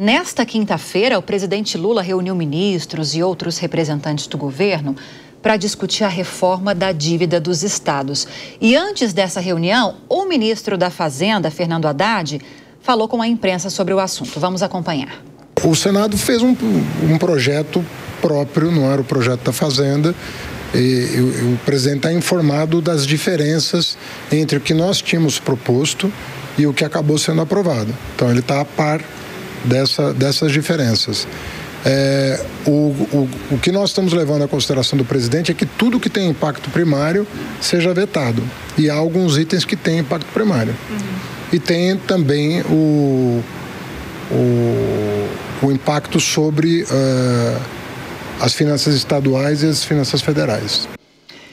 Nesta quinta-feira, o presidente Lula reuniu ministros e outros representantes do governo para discutir a reforma da dívida dos estados. E antes dessa reunião, o ministro da Fazenda, Fernando Haddad, falou com a imprensa sobre o assunto. Vamos acompanhar. O Senado fez um projeto próprio, não era o projeto da Fazenda. E o presidente está informado das diferenças entre o que nós tínhamos proposto e o que acabou sendo aprovado. Então, ele está a par dessas diferenças. O que nós estamos levando à consideração do presidente é que tudo que tem impacto primário seja vetado. E há alguns itens que têm impacto primário. E tem também o impacto sobre as finanças estaduais e as finanças federais.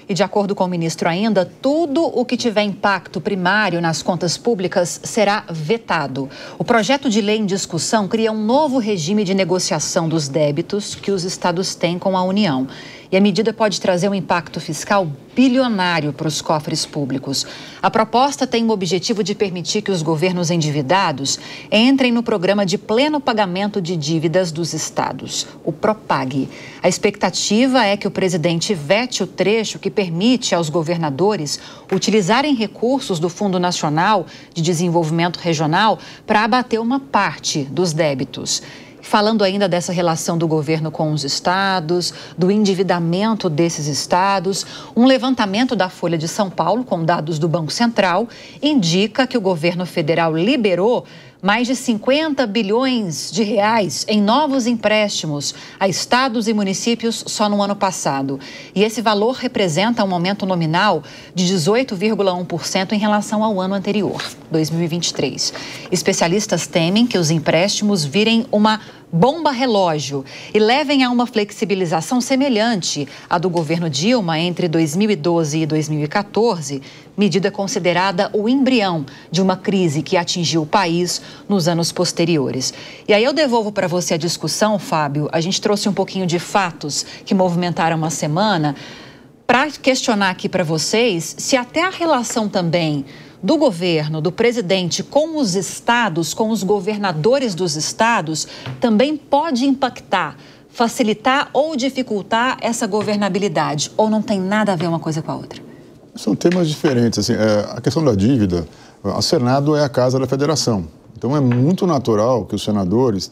E de acordo com o ministro ainda, tudo o que tiver impacto primário nas contas públicas será vetado. O projeto de lei em discussão cria um novo regime de negociação dos débitos que os estados têm com a União. E a medida pode trazer um impacto fiscal bilionário para os cofres públicos. A proposta tem o objetivo de permitir que os governos endividados entrem no programa de pleno pagamento de dívidas dos estados, o PROPAG. A expectativa é que o presidente vete o trecho que permite aos governadores utilizarem recursos do Fundo Nacional de Desenvolvimento Regional para abater uma parte dos débitos. Falando ainda dessa relação do governo com os estados, do endividamento desses estados, um levantamento da Folha de São Paulo, com dados do Banco Central, indica que o governo federal liberou mais de 50 bilhões de reais em novos empréstimos a estados e municípios só no ano passado. E esse valor representa um aumento nominal de 18,1% em relação ao ano anterior, 2023. Especialistas temem que os empréstimos virem uma bomba relógio e levem a uma flexibilização semelhante à do governo Dilma entre 2012 e 2014, medida considerada o embrião de uma crise que atingiu o país nos anos posteriores. E aí eu devolvo para você a discussão, Fábio. A gente trouxe um pouquinho de fatos que movimentaram a semana para questionar aqui para vocês se até a relação também do governo, do presidente com os estados, com os governadores dos estados, também pode impactar, facilitar ou dificultar essa governabilidade? Ou não tem nada a ver uma coisa com a outra? São temas diferentes. Assim, a questão da dívida, o Senado é a casa da federação. Então, é muito natural que os senadores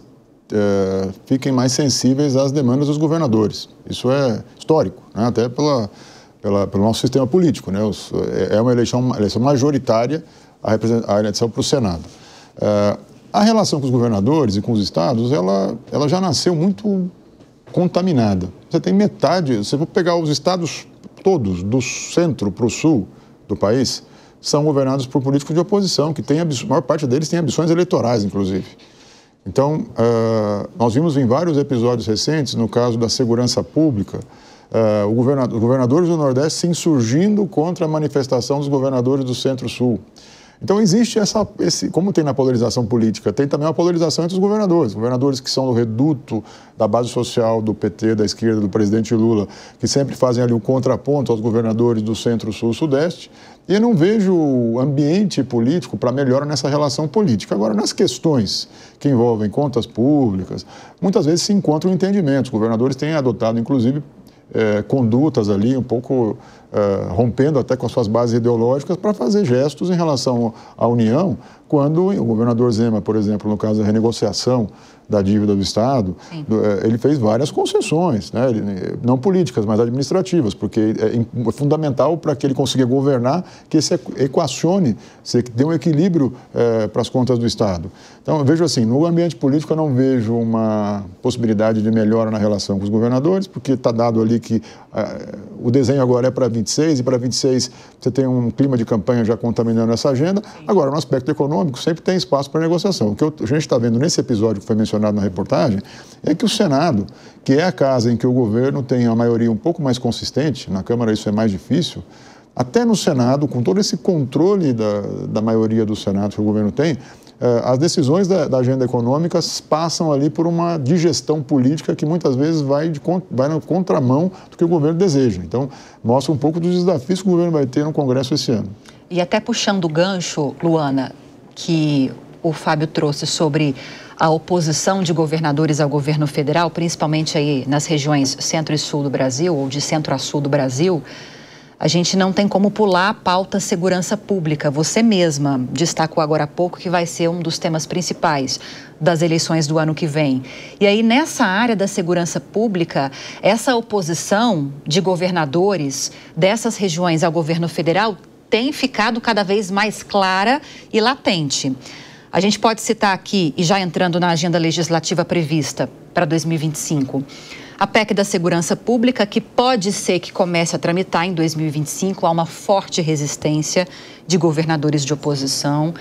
fiquem mais sensíveis às demandas dos governadores. Isso é histórico, né? Até pelo nosso sistema político, né? É uma eleição majoritária a eleição para o Senado. A relação com os governadores e com os estados, ela já nasceu muito contaminada. Você tem metade, se for pegar os estados todos, do centro para o sul do país, são governados por políticos de oposição, que a maior parte deles tem ambições eleitorais, inclusive. Então, nós vimos em vários episódios recentes, no caso da segurança pública, os governadores do Nordeste se insurgindo contra a manifestação dos governadores do Centro-Sul. Então, existe como tem na polarização política, tem também uma polarização entre os governadores que são do reduto da base social do PT, da esquerda, do presidente Lula, que sempre fazem ali um contraponto aos governadores do Centro-Sul, Sudeste, e eu não vejo ambiente político para melhora nessa relação política. Agora, nas questões que envolvem contas públicas, muitas vezes se encontram entendimentos. Os governadores têm adotado, inclusive, condutas ali um pouco rompendo até com as suas bases ideológicas para fazer gestos em relação à União, quando o governador Zema, por exemplo, no caso da renegociação da dívida do Estado, ele fez várias concessões, né? Não políticas, mas administrativas, porque é fundamental para que ele consiga governar que se equacione, que dê um equilíbrio para as contas do Estado. Então, eu vejo assim, no ambiente político eu não vejo uma possibilidade de melhora na relação com os governadores, porque está dado ali que o desenho agora é para 26, e para 26 você tem um clima de campanha já contaminando essa agenda. Agora, no aspecto econômico, sempre tem espaço para negociação. O que a gente está vendo nesse episódio que foi mencionado na reportagem é que o Senado, que é a casa em que o governo tem a maioria um pouco mais consistente, na Câmara isso é mais difícil, até no Senado, com todo esse controle da maioria do Senado que o governo tem, as decisões da agenda econômica passam ali por uma digestão política que muitas vezes vai na contramão do que o governo deseja. Então, mostra um pouco dos desafios que o governo vai ter no Congresso esse ano. E até puxando o gancho, Luana, que o Fábio trouxe sobre a oposição de governadores ao governo federal, principalmente aí nas regiões centro e sul do Brasil, ou de centro a sul do Brasil, a gente não tem como pular a pauta segurança pública. Você mesma destacou agora há pouco que vai ser um dos temas principais das eleições do ano que vem. E aí, nessa área da segurança pública, essa oposição de governadores dessas regiões ao governo federal tem ficado cada vez mais clara e latente. A gente pode citar aqui, e já entrando na agenda legislativa prevista para 2025, a PEC da Segurança Pública, que pode ser que comece a tramitar em 2025, há uma forte resistência de governadores de oposição.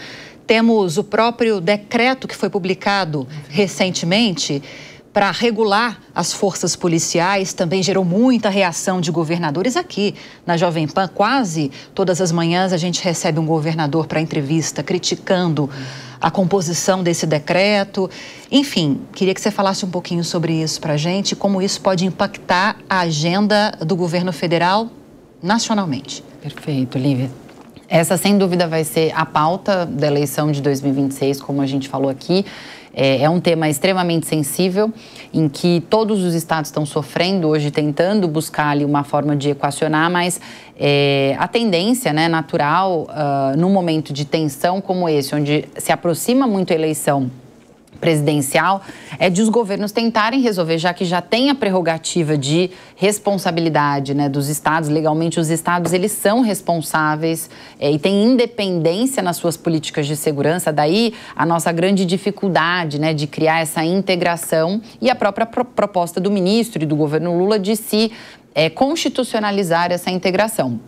Temos o próprio decreto que foi publicado recentemente para regular as forças policiais, também gerou muita reação de governadores aqui na Jovem Pan. Quase todas as manhãs a gente recebe um governador para entrevista criticando a composição desse decreto. Enfim, queria que você falasse um pouquinho sobre isso para a gente, como isso pode impactar a agenda do governo federal nacionalmente. Perfeito, Lívia. Essa, sem dúvida, vai ser a pauta da eleição de 2026, como a gente falou aqui. É um tema extremamente sensível, em que todos os estados estão sofrendo hoje, tentando buscar ali uma forma de equacionar, mas a tendência, né, natural, num momento de tensão como esse, onde se aproxima muito a eleição presidencial, é de os governos tentarem resolver, já que já tem a prerrogativa de responsabilidade, né, dos estados. Legalmente, os estados, eles são responsáveis e têm independência nas suas políticas de segurança. Daí a nossa grande dificuldade, né, de criar essa integração, e a própria proposta do ministro e do governo Lula de se constitucionalizar essa integração.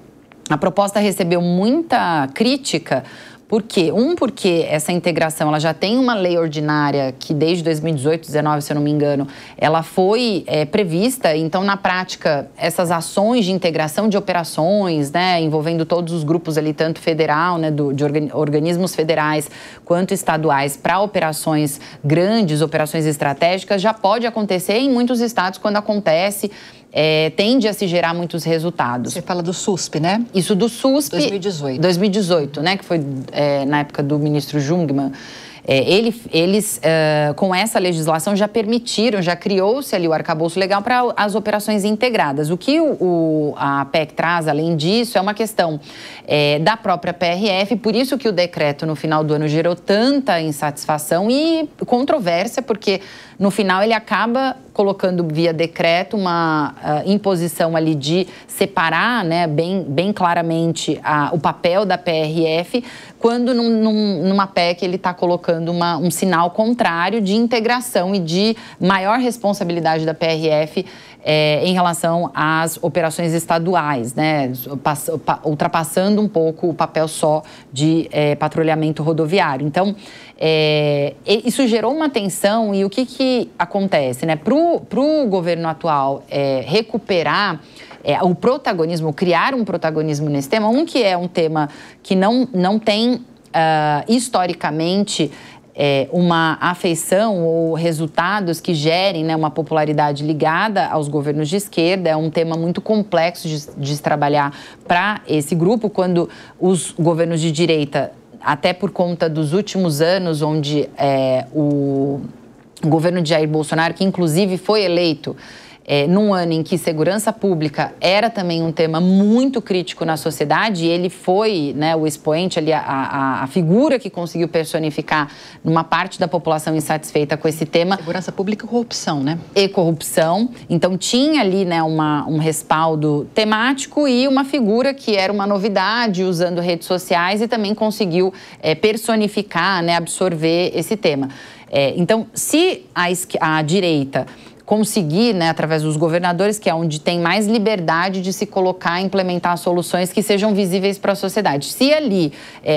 A proposta recebeu muita crítica. Por quê? Porque essa integração, ela já tem uma lei ordinária que desde 2018, 2019, se eu não me engano, ela foi prevista. Então, na prática, essas ações de integração de operações, né, envolvendo todos os grupos ali, tanto federal, né, de organismos federais quanto estaduais, para operações grandes, operações estratégicas, já pode acontecer em muitos estados. Quando acontece, tende a se gerar muitos resultados. Você fala do SUSP, né? Isso, do SUSP. 2018. 2018, né? Que foi na época do ministro Jungmann. Eles, com essa legislação, já permitiram, já criou-se ali o arcabouço legal para as operações integradas. O que a PEC traz, além disso, é uma questão da própria PRF, por isso que o decreto, no final do ano, gerou tanta insatisfação e controvérsia, porque, no final, ele acaba colocando via decreto uma imposição ali de separar, né, bem claramente o papel da PRF, quando numa PEC ele está colocando um sinal contrário de integração e de maior responsabilidade da PRF em relação às operações estaduais, né, ultrapassando um pouco o papel só de patrulhamento rodoviário. Então, isso gerou uma tensão, e o que acontece, né? Para o governo atual recuperar o protagonismo, criar um protagonismo nesse tema, que é um tema que não tem historicamente uma afeição ou resultados que gerem, né, uma popularidade ligada aos governos de esquerda. É um tema muito complexo de se trabalhar para esse grupo, quando os governos de direita, até por conta dos últimos anos, onde o governo de Jair Bolsonaro, que inclusive foi eleito num ano em que segurança pública era também um tema muito crítico na sociedade, e ele foi, né, o expoente ali, a figura que conseguiu personificar numa parte da população insatisfeita com esse tema. Segurança pública e corrupção, né? E corrupção. Então, tinha ali, né, um respaldo temático e uma figura que era uma novidade, usando redes sociais, e também conseguiu personificar, né, absorver esse tema. Então, se a direita conseguir, né, através dos governadores, que é onde tem mais liberdade de se colocar e implementar soluções que sejam visíveis para a sociedade. Se ali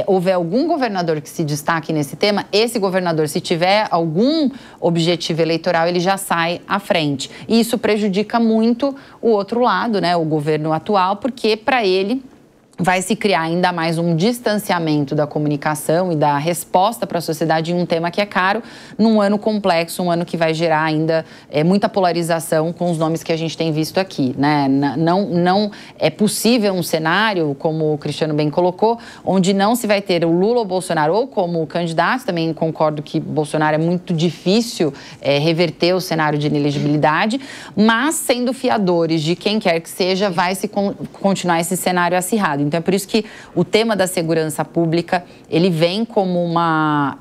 houver algum governador que se destaque nesse tema, esse governador, se tiver algum objetivo eleitoral, ele já sai à frente. E isso prejudica muito o outro lado, né, o governo atual, porque para ele vai se criar ainda mais um distanciamento da comunicação e da resposta para a sociedade em um tema que é caro, num ano complexo, um ano que vai gerar ainda muita polarização com os nomes que a gente tem visto aqui, né? Não é possível um cenário, como o Cristiano bem colocou, onde não se vai ter o Lula ou Bolsonaro ou como candidatos. Também concordo que Bolsonaro é muito difícil reverter o cenário de inelegibilidade, mas sendo fiadores de quem quer que seja, vai se continuar esse cenário acirrado. Então, é por isso que o tema da segurança pública, ele vem como uma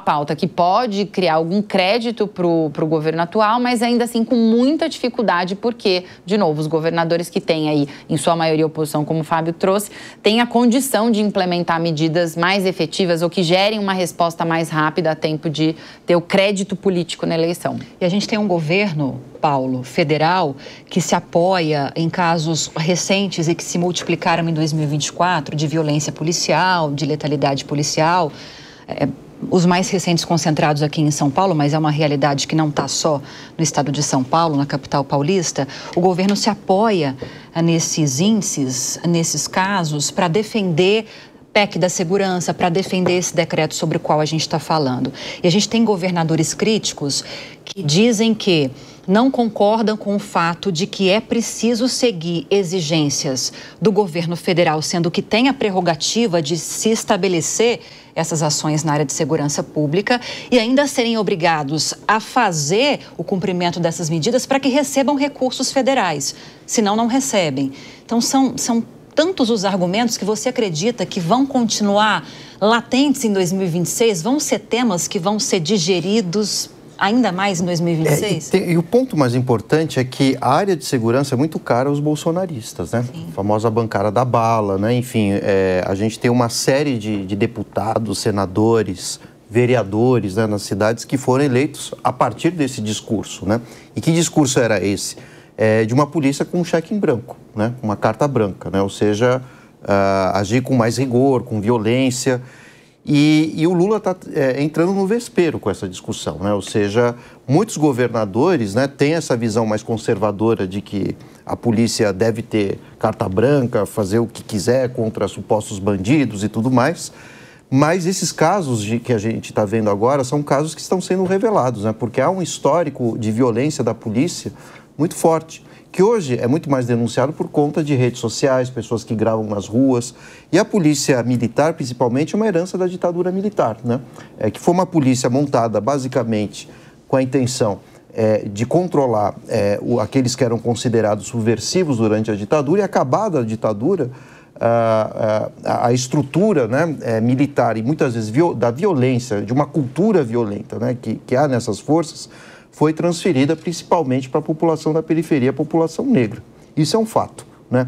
pauta que pode criar algum crédito para o governo atual, mas ainda assim com muita dificuldade, porque, de novo, os governadores que têm aí, em sua maioria, oposição, como o Fábio trouxe, têm a condição de implementar medidas mais efetivas ou que gerem uma resposta mais rápida a tempo de ter o crédito político na eleição. E a gente tem um governo, Paulo, federal, que se apoia em casos recentes e que se multiplicaram em 2024 de violência policial, de letalidade policial. Os mais recentes concentrados aqui em São Paulo, mas é uma realidade que não está só no estado de São Paulo, na capital paulista. O governo se apoia nesses índices, nesses casos, para defender PEC da segurança, para defender esse decreto sobre o qual a gente está falando. E a gente tem governadores críticos que dizem que não concordam com o fato de que é preciso seguir exigências do governo federal, sendo que tem a prerrogativa de se estabelecer essas ações na área de segurança pública e ainda serem obrigados a fazer o cumprimento dessas medidas para que recebam recursos federais, senão não recebem. Então, são tantos os argumentos que você acredita que vão continuar latentes em 2026, vão ser temas que vão ser digeridos ainda mais em 2026? E o ponto mais importante é que a área de segurança é muito cara aos bolsonaristas, né? Sim. A famosa bancada da bala, né? Enfim, a gente tem uma série de deputados, senadores, vereadores, né, nas cidades que foram eleitos a partir desse discurso, né? E que discurso era esse? De uma polícia com um cheque em branco, né? Uma carta branca, né? Ou seja, agir com mais rigor, com violência. E o Lula está entrando no vespeiro com essa discussão, né? Ou seja, muitos governadores, né, têm essa visão mais conservadora de que a polícia deve ter carta branca, fazer o que quiser contra supostos bandidos e tudo mais. Mas esses casos que a gente está vendo agora são casos que estão sendo revelados, né? Porque há um histórico de violência da polícia muito forte, que hoje é muito mais denunciado por conta de redes sociais, pessoas que gravam nas ruas. E a polícia militar, principalmente, é uma herança da ditadura militar, né? Que foi uma polícia montada, basicamente, com a intenção de controlar aqueles que eram considerados subversivos durante a ditadura, e acabada a ditadura, a estrutura, né, militar e muitas vezes da violência, de uma cultura violenta, né, que há nessas forças, foi transferida principalmente para a população da periferia, a população negra. Isso é um fato, né?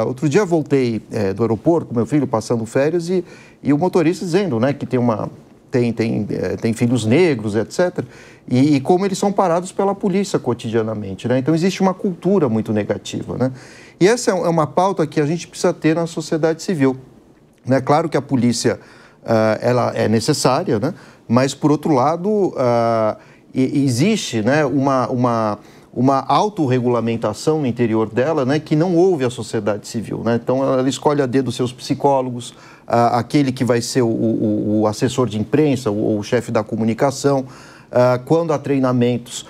Outro dia voltei do aeroporto com meu filho passando férias e o motorista dizendo, né, que tem filhos negros, etc. E como eles são parados pela polícia cotidianamente, né? Então existe uma cultura muito negativa, né? E essa é uma pauta que a gente precisa ter na sociedade civil, né? Claro que a polícia ela é necessária, né? Mas por outro lado existe, né, uma autorregulamentação no interior dela, né, que não ouve a sociedade civil, né? Então ela escolhe a dedo os seus psicólogos, aquele que vai ser o assessor de imprensa, o chefe da comunicação. Quando há treinamentos,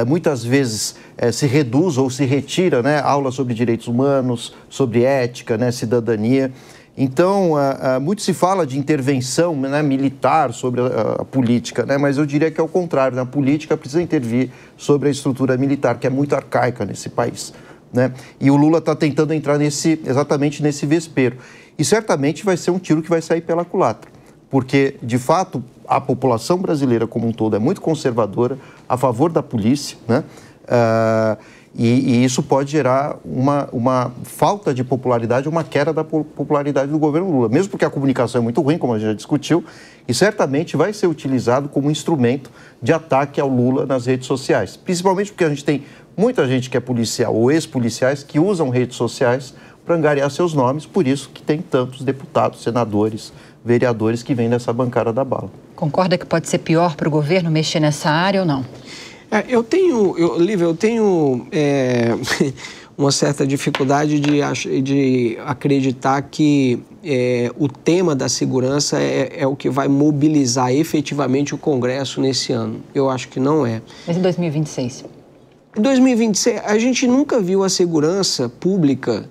muitas vezes se reduz ou se retira, né, aulas sobre direitos humanos, sobre ética, né, cidadania. Então, muito se fala de intervenção, né, militar sobre a política, né, mas eu diria que é o contrário, né? A política precisa intervir sobre a estrutura militar, que é muito arcaica nesse país, né? E o Lula está tentando entrar exatamente nesse vespeiro. E certamente vai ser um tiro que vai sair pela culatra, porque, de fato, a população brasileira como um todo é muito conservadora, a favor da polícia, né? E isso pode gerar uma falta de popularidade, uma queda da popularidade do governo Lula, mesmo porque a comunicação é muito ruim, como a gente já discutiu, e certamente vai ser utilizado como instrumento de ataque ao Lula nas redes sociais. Principalmente porque a gente tem muita gente que é policial ou ex-policiais que usam redes sociais para angariar seus nomes, por isso que tem tantos deputados, senadores, vereadores que vêm dessa bancada da bala. Concorda que pode ser pior para o governo mexer nessa área ou não? Lívia, eu tenho uma certa dificuldade de acreditar que o tema da segurança é o que vai mobilizar efetivamente o Congresso nesse ano. Eu acho que não é. Mas em 2026? Em 2026, a gente nunca viu a segurança pública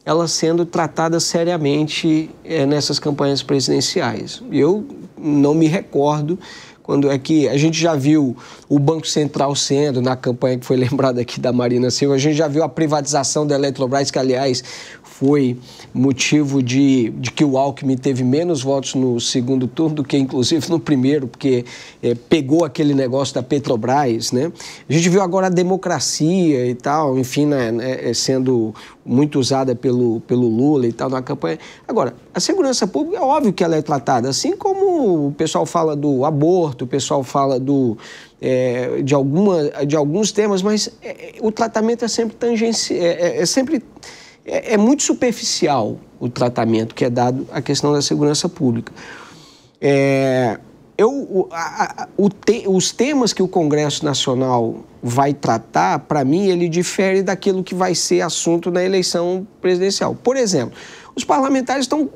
ela sendo tratada seriamente nessas campanhas presidenciais. Eu não me recordo quando é que a gente já viu o Banco Central sendo, na campanha que foi lembrada aqui da Marina Silva, a gente já viu a privatização da Eletrobras, que, aliás, foi motivo de que o Alckmin teve menos votos no segundo turno do que, inclusive, no primeiro, porque pegou aquele negócio da Petrobras, né? A gente viu agora a democracia e tal, enfim, né, sendo muito usada pelo Lula e tal na campanha. Agora, a segurança pública, é óbvio que ela é tratada, assim como o pessoal fala do aborto, o pessoal fala de alguns temas, mas o tratamento é sempre tangencial, é muito superficial o tratamento que é dado à questão da segurança pública. Os temas que o Congresso Nacional vai tratar, para mim, ele difere daquilo que vai ser assunto na eleição presidencial. Por exemplo, os parlamentares estão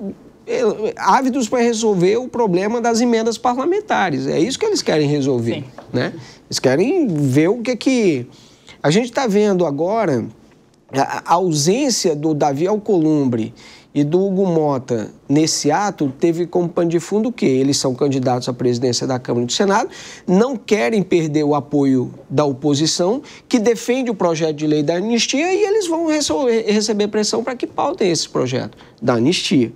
ávidos para resolver o problema das emendas parlamentares. É isso que eles querem resolver, né? Eles querem ver o que a gente está vendo agora. A ausência do Davi Alcolumbre e do Hugo Mota nesse ato teve como pano de fundo o quê? Eles são candidatos à presidência da Câmara e do Senado, não querem perder o apoio da oposição, que defende o projeto de lei da anistia, e eles vão receber pressão para que pautem esse projeto da anistia.